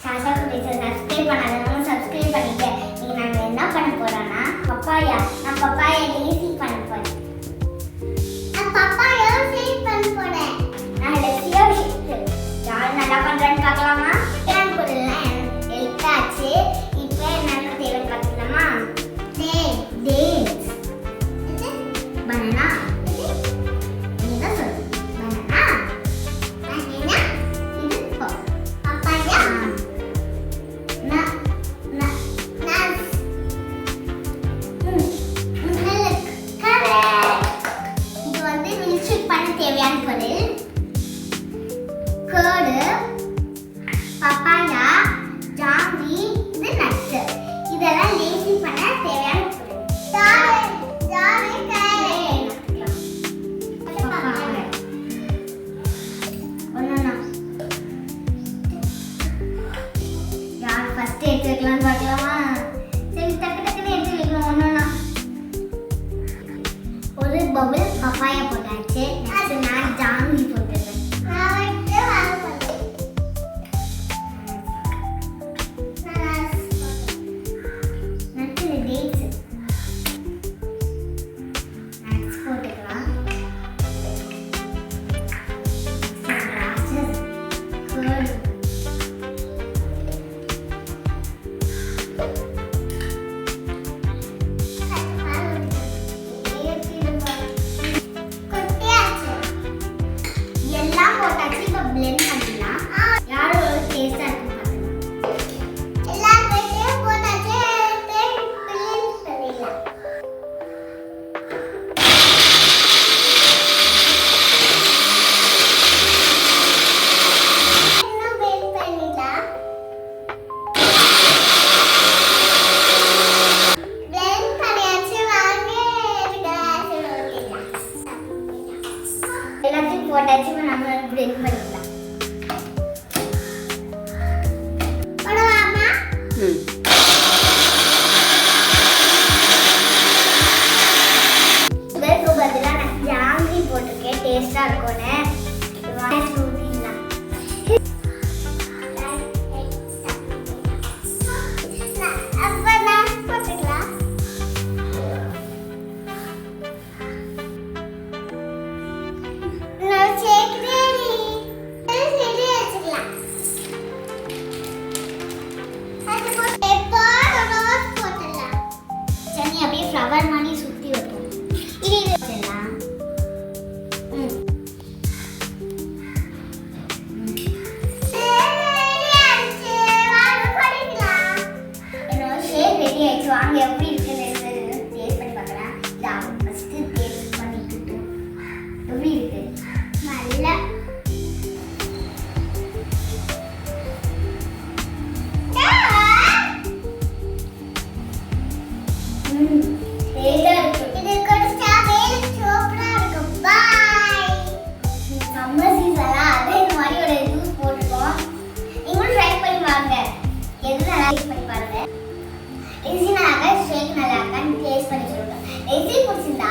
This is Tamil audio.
சப்ஸ்கிரைப் பண்ணாதவங்க சப்ஸ்கிரைப் பண்ணிட்டு நீங்க நாங்க என்ன பண்ண போறோம்னா பப்பாயா நான் பப்பாயா லேசி பண்ண போறேன். நான் பப்பாயா லேசி பண்ண போறேன். நான் லெசியா யார் நல்லா பண்றேன்னு பார்க்கலாமா? நான் போடலாம் எடுத்தாச்சு. இப்போ என்னென்ன தேவை பார்க்கலாமா? டேட்ஸ் பனானா தேவையான பொருள் கர்டு, பப்பாயா, ஜாங்கி, இது நட்ஸ். இதெல்லாம் லேசி பண்ண தேவையான பொருள். யார் ஃபர்ஸ்ட் எடுத்துக்கலாம்னு பார்க்கலாமா? சரி டக்கு டக்குன்னு எடுத்து வைக்கணும் ஒன்னொன்னா. ஒரு பபிள் பப்பாயா போட்டாச்சு. நான் ஜாங்கி போட்டுருக்கேன். நட்ஸ் போட்டுக்கலாம். எல்லாத்தையும் போட்டாச்சு. நம்ம பிளெண்ட் பண்ணிக்கலாம். போடலாமா? இதற்கு பதிலா நான் ஜாங்கி போட்டுருக்கேன். டேஸ்டா இருக்கும்னு ஊற்றிடலாம். ஃப்ளவர் மாதிரி சுத்தி வைப்போம். இது வச்சிடலாம். என்னோட ஷேப் ரெடி ஆயிடுச்சு. வாங்க எப்படி இருக்குன்னு டேஸ்ட் பண்ணி பார்க்கலாம். இது ஃபர்ஸ்ட் டேஸ்ட் பண்ணிக்கிட்டோம். எப்படி இருக்கு? நல்லா பண்ணி பாருங்க. நல்லா இருக்கா, டேஸ்ட் பண்ணி சொல்லுங்க. ரெசிபி பிடிச்சிருந்தா